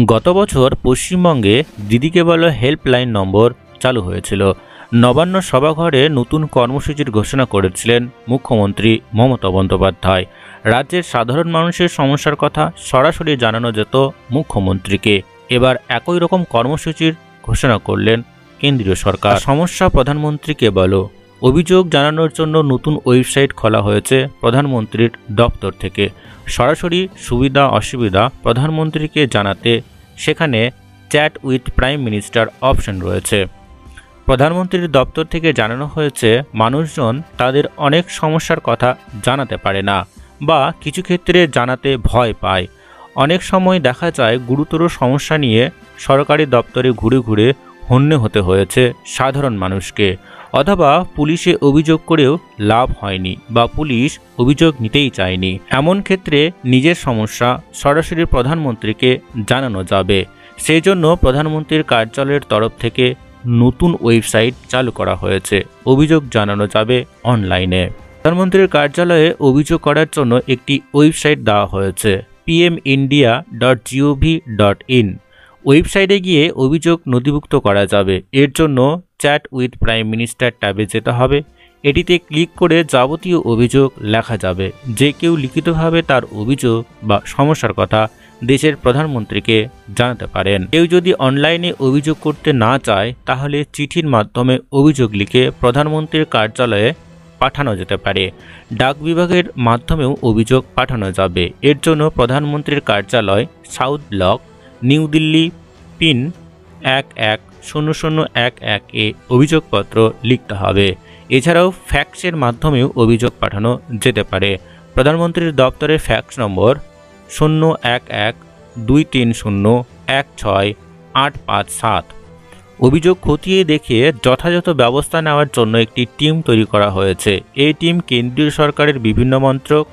গত বছর পশ্চিমবঙ্গে দিদিকে বলো হেল্পলাইন নম্বর চালু হয়েছিল। নবান্ন সভাঘরে নতুন কর্মসূচির ঘোষণা করেছিলেন মুখ্যমন্ত্রী মমতা বন্দ্যোপাধ্যায়। রাজ্যের সাধারণ মানুষের সমস্যার কথা সরাসরি জানানো যেত মুখ্যমন্ত্রীকে। এবার একই রকম কর্মসূচির ঘোষণা করলেন কেন্দ্রীয় সরকার। সমস্যা প্রধানমন্ত্রীকে বলো, অভিযোগ জানানোর জন্য নতুন ওয়েবসাইট খোলা হয়েছে প্রধানমন্ত্রীর দপ্তর থেকে। সরাসরি সুবিধা অসুবিধা প্রধানমন্ত্রীকে জানাতে সেখানে chat with prime minister option রয়েছে। প্রধানমন্ত্রীর দপ্তর থেকে জানানো হয়েছে, মানুষজন তাদের অনেক সমস্যার কথা জানাতে পারে না বা কিছু ক্ষেত্রে জানাতে ভয় পায়। অনেক সময় দেখা যায় গুরুতর সমস্যা নিয়ে সরকারি দপ্তরে ঘুরে ঘুরে হন্যে হতে হয়েছে সাধারণ মানুষকে, অথবা পুলিশে অভিযোগ করেও লাভ হয়নি বা পুলিশ অভিযোগ নিতেই চায়নি। এমন ক্ষেত্রে নিজের সমস্যা সরাসরি প্রধানমন্ত্রীকে জানানো যাবে। সেই জন্য প্রধানমন্ত্রীর কার্যালয়ের তরফ থেকে নতুন ওয়েবসাইট চালু করা হয়েছে। অভিযোগ জানানো যাবে অনলাইনে। প্রধানমন্ত্রীর কার্যালয়ে অভিযোগ করার জন্য একটি ওয়েবসাইট দেওয়া হয়েছে, pmindia.gov.in। ওয়েবসাইটে গিয়ে অভিযোগ নথিভুক্ত করা যাবে। এর জন্য চ্যাট উইথ প্রাইম মিনিস্টার ট্যাবে যেতে হবে। এটিতে ক্লিক করে যাবতীয় অভিযোগ লেখা যাবে। যে কেউ লিখিতভাবে তার অভিযোগ বা সমস্যার কথা দেশের প্রধানমন্ত্রীকে জানাতে পারেন। কেউ যদি অনলাইনে অভিযোগ করতে না চায়, তাহলে চিঠির মাধ্যমে অভিযোগ লিখে প্রধানমন্ত্রীর কার্যালয়ে পাঠানো যেতে পারে। ডাক বিভাগের মাধ্যমেও অভিযোগ পাঠানো যাবে। এর জন্য প্রধানমন্ত্রীর কার্যালয়, south block, new Delhi, pin 110011 এ অভিযোগপত্র লিখতে হবে। এছাড়াও ফ্যাক্সের মাধ্যমেও অভিযোগ পাঠানো যেতে পারে। প্রধানমন্ত্রীর দপ্তরের ফ্যাক্স নম্বর 011-230-16857। অভিযোগ খতিয়ে দেখে যথাযথ ব্যবস্থা নেওয়ার জন্য একটি টিম তৈরি করা হয়েছে। এই টিম কেন্দ্রীয় সরকারের বিভিন্ন মন্ত্রক,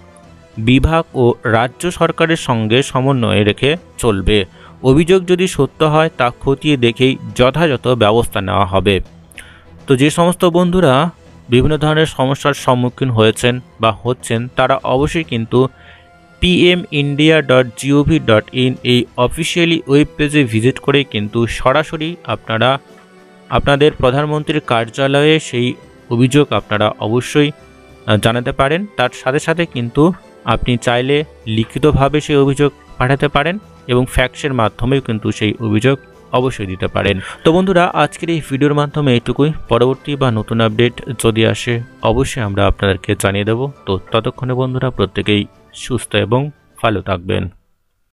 বিভাগ ও রাজ্য সরকারের সঙ্গে সমন্বয়ে রেখে চলবে। অভিযোগ যদি সত্য হয় তা খতিয়ে দেখেই যথাযথ ব্যবস্থা নেওয়া হবে। তো যে সমস্ত বন্ধুরা বিভিন্ন ধরনের সমস্যার সম্মুখীন হয়েছেন বা হচ্ছেন, তারা অবশ্যই কিন্তু pmindia.gov.in এই অফিসিয়ালি ওয়েব পেজে ভিজিট করে কিন্তু সরাসরি আপনারা আপনাদের প্রধানমন্ত্রীর কার্যালয়ে সেই অভিযোগ আপনারা অবশ্যই জানাতে পারেন। তার সাথে সাথে কিন্তু আপনি চাইলে লিখিতভাবে সেই অভিযোগ পাঠাতে পারেন এবং ফ্যাক্সের মাধ্যমেও কিন্তু সেই অভিযোগ অবশ্যই দিতে পারেন। তো বন্ধুরা, আজকের এই ভিডিওর মাধ্যমে এইটুকুই। পরবর্তী বা নতুন আপডেট যদি আসে অবশ্যই আমরা আপনাদেরকে জানিয়ে দেব। তো ততক্ষণে বন্ধুরা প্রত্যেকেই সুস্থ এবং ভালো থাকবেন।